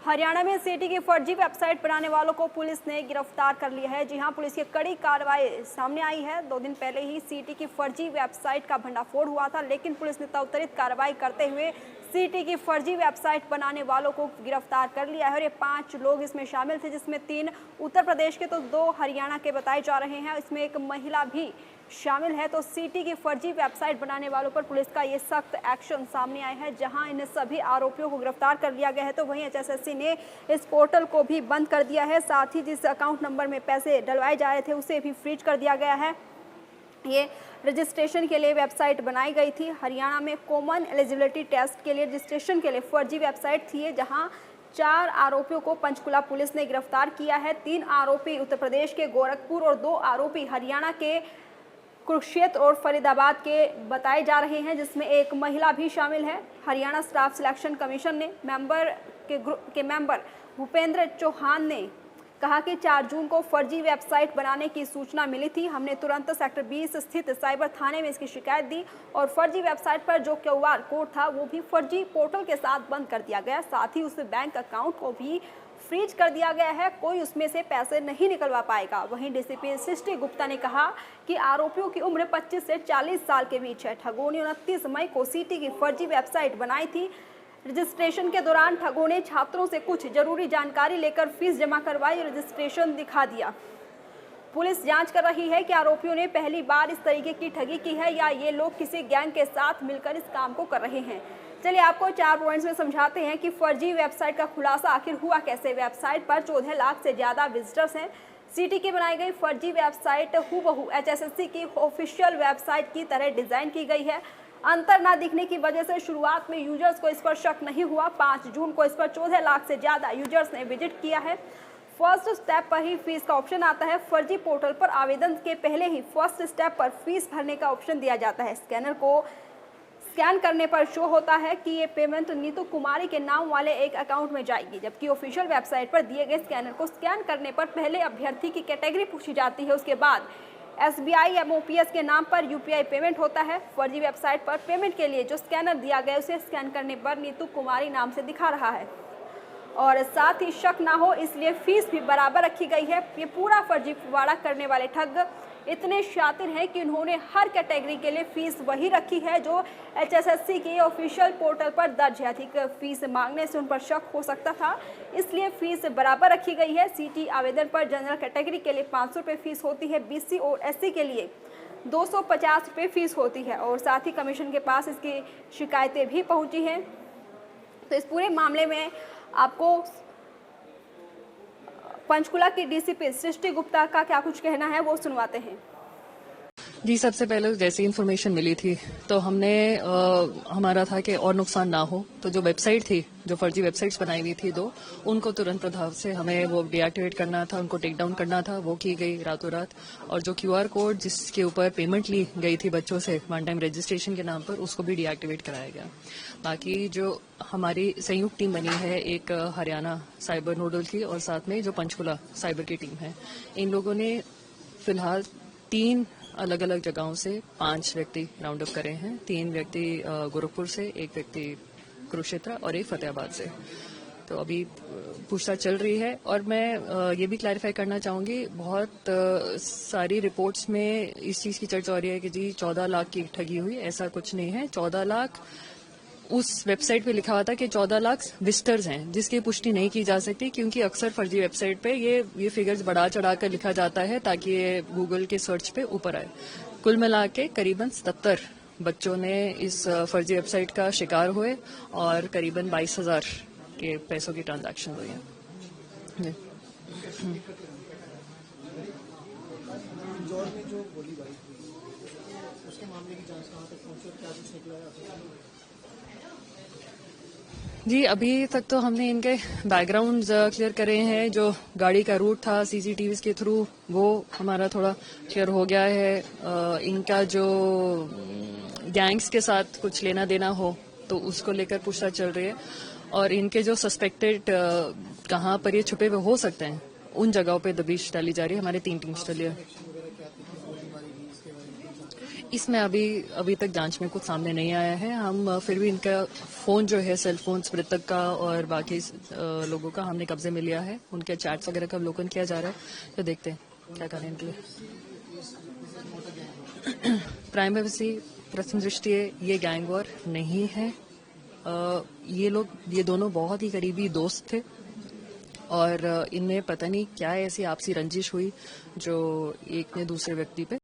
हरियाणा में सीटी की फर्जी वेबसाइट बनाने वालों को पुलिस ने गिरफ्तार कर लिया है। जी हां, पुलिस की कड़ी कार्रवाई सामने आई है। 2 दिन पहले ही सीटी की फर्जी वेबसाइट का भंडाफोड़ हुआ था, लेकिन पुलिस ने त्वरित कार्रवाई करते हुए सीटी की फर्जी वेबसाइट बनाने वालों को गिरफ्तार कर लिया है। और ये 5 लोग इसमें शामिल थे, जिसमें 3 उत्तर प्रदेश के तो 2 हरियाणा के बताए जा रहे हैं। इसमें एक महिला भी शामिल है। तो सीटी की फर्जी वेबसाइट बनाने वालों पर पुलिस का ये सख्त एक्शन सामने आया है। जहां इन सभी आरोपियों को गिरफ्तार कर लिया गया है, तो वहीं एचएसएससी ने इस पोर्टल को भी बंद कर दिया है। साथ ही जिस अकाउंट नंबर में पैसे डलवाए जा रहे थे उसे भी फ्रीज कर दिया गया है। ये रजिस्ट्रेशन के लिए वेबसाइट बनाई गई थी। हरियाणा में कॉमन एलिजिबिलिटी टेस्ट के लिए रजिस्ट्रेशन के लिए फर्जी वेबसाइट थी, जहां 4 आरोपियों को पंचकुला पुलिस ने गिरफ्तार किया है। 3 आरोपी उत्तर प्रदेश के गोरखपुर और 2 आरोपी हरियाणा के कुरुक्षेत्र और फरीदाबाद के बताए जा रहे हैं, जिसमें एक महिला भी शामिल है। हरियाणा स्टाफ सिलेक्शन कमीशन ने मेंबर भूपेंद्र चौहान ने कहा कि 4 जून को फर्जी वेबसाइट बनाने की सूचना मिली थी। हमने तुरंत सेक्टर 20 स्थित साइबर थाने में इसकी शिकायत दी और फर्जी वेबसाइट पर जो QR कोड था वो भी फर्जी पोर्टल के साथ बंद कर दिया गया। साथ ही उस बैंक अकाउंट को भी फ्रीज कर दिया गया है, कोई उसमें से पैसे नहीं निकलवा पाएगा। वहीं डीसीपी सृष्टि गुप्ता ने कहा कि आरोपियों की उम्र 25 से 40 साल के बीच है। ठगों ने 29 मई को सीटी की फर्जी वेबसाइट बनाई थी। रजिस्ट्रेशन के दौरान ठगों ने छात्रों से कुछ जरूरी जानकारी लेकर फीस जमा करवाई और रजिस्ट्रेशन दिखा दिया। पुलिस जांच कर रही है कि आरोपियों ने पहली बार इस तरीके की ठगी की है या ये लोग किसी गैंग के साथ मिलकर इस काम को कर रहे हैं। चलिए आपको 4 पॉइंट्स में समझाते हैं कि फर्जी वेबसाइट का खुलासा आखिर हुआ कैसे। वेबसाइट पर 14 लाख से ज़्यादा विजिटर्स हैं। सीटी की बनाई गई फर्जी वेबसाइट हूबहू एचएसएससी की ऑफिशियल वेबसाइट की तरह डिज़ाइन की गई है। अंतर ना दिखने की वजह से शुरुआत में यूजर्स को इस पर शक नहीं हुआ। 5 जून को इस पर 14 लाख से ज़्यादा यूजर्स ने विजिट किया है। फर्स्ट स्टेप पर ही फीस का ऑप्शन आता है। फर्जी पोर्टल पर आवेदन के पहले ही फर्स्ट स्टेप पर फीस भरने का ऑप्शन दिया जाता है। स्कैनर को स्कैन करने पर शो होता है कि ये पेमेंट नीतू कुमारी के नाम वाले एक अकाउंट में जाएगी, जबकि ऑफिशियल वेबसाइट पर दिए गए स्कैनर को स्कैन करने पर पहले अभ्यर्थी की कैटेगरी पूछी जाती है। उसके बाद SBI MOPS के नाम पर UPI पेमेंट होता है। फर्जी वेबसाइट पर पेमेंट के लिए जो स्कैनर दिया गया उसे स्कैन करने पर नीतू कुमारी नाम से दिखा रहा है और साथ ही शक ना हो इसलिए फीस भी बराबर रखी गई है। ये पूरा फर्जीवाड़ा करने वाले ठग इतने शातिर हैं कि उन्होंने हर कैटेगरी के लिए फीस वही रखी है जो HSSC के ऑफिशियल पोर्टल पर दर्ज है। अधिक फीस मांगने से उन पर शक हो सकता था, इसलिए फीस बराबर रखी गई है। सीटी आवेदन पर जनरल कैटेगरी के लिए 500 रुपये फीस होती है, BC और SC के लिए 250 रुपये फीस होती है और साथ ही कमीशन के पास इसकी शिकायतें भी पहुँची हैं। तो इस पूरे मामले में आपको पंचकुला की डीसीपी सृष्टि गुप्ता का क्या कुछ कहना है वो सुनवाते हैं। जी, सबसे पहले जैसी इन्फॉर्मेशन मिली थी तो हमने हमारा था कि और नुकसान ना हो, तो जो वेबसाइट थी, जो फर्जी वेबसाइट्स बनाई हुई थी 2, उनको तुरंत प्रभाव से हमें वो डीएक्टिवेट करना था, उनको टेक डाउन करना था। वो की गई रातों रात। और जो QR कोड जिसके ऊपर पेमेंट ली गई थी बच्चों से वन टाइम रजिस्ट्रेशन के नाम पर, उसको भी डीएक्टिवेट कराया गया। बाकी जो हमारी संयुक्त टीम बनी है, एक हरियाणा साइबर नोडल की और साथ में जो पंचकुला साइबर की टीम है, इन लोगों ने फिलहाल 3 अलग अलग जगहों से 5 व्यक्ति राउंड अप करे हैं। 3 व्यक्ति गोरखपुर से, 1 व्यक्ति कुरुक्षेत्र और 1 फतेहाबाद से। तो अभी पूछताछ चल रही है। और मैं ये भी क्लैरिफाई करना चाहूँगी, बहुत सारी रिपोर्ट्स में इस चीज़ की चर्चा हो रही है कि जी 14 लाख की ठगी हुई। ऐसा कुछ नहीं है। 14 लाख उस वेबसाइट पे लिखा हुआ था कि 14 लाख विजिटर्स हैं, जिसकी पुष्टि नहीं की जा सकती क्योंकि अक्सर फर्जी वेबसाइट पे ये फिगर्स बढ़ा चढ़ा कर लिखा जाता है ताकि ये गूगल के सर्च पे ऊपर आए। कुल मिला के करीबन 77 बच्चों ने इस फर्जी वेबसाइट का शिकार हुए और करीबन 22,000 के पैसों की ट्रांजैक्शन हुई है। जी, अभी तक तो हमने इनके बैकग्राउंड्स क्लियर करे हैं। जो गाड़ी का रूट था CCTVs के थ्रू, वो हमारा थोड़ा क्लियर हो गया है। इनका जो गैंग्स के साथ कुछ लेना देना हो तो उसको लेकर पूछताछ चल रही है और इनके जो सस्पेक्टेड कहाँ पर ये छुपे हुए हो सकते हैं उन जगहों पे दबिश डाली जा रही है। हमारे 3 टीम्स चली है। इसमें अभी तक जांच में कुछ सामने नहीं आया है। हम फिर भी इनका फोन जो है, सेल फोन मृतक का और बाकी लोगों का हमने कब्जे में लिया है। उनके चैट्स वगैरह का अवलोकन किया जा रहा है, तो देखते हैं क्या करें इनके लिए। प्राइमरी प्रथम दृष्टि ये गैंग वॉर नहीं है। ये दोनों बहुत ही करीबी दोस्त थे और इनमें पता नहीं क्या ऐसी आपसी रंजिश हुई जो एक ने दूसरे व्यक्ति पे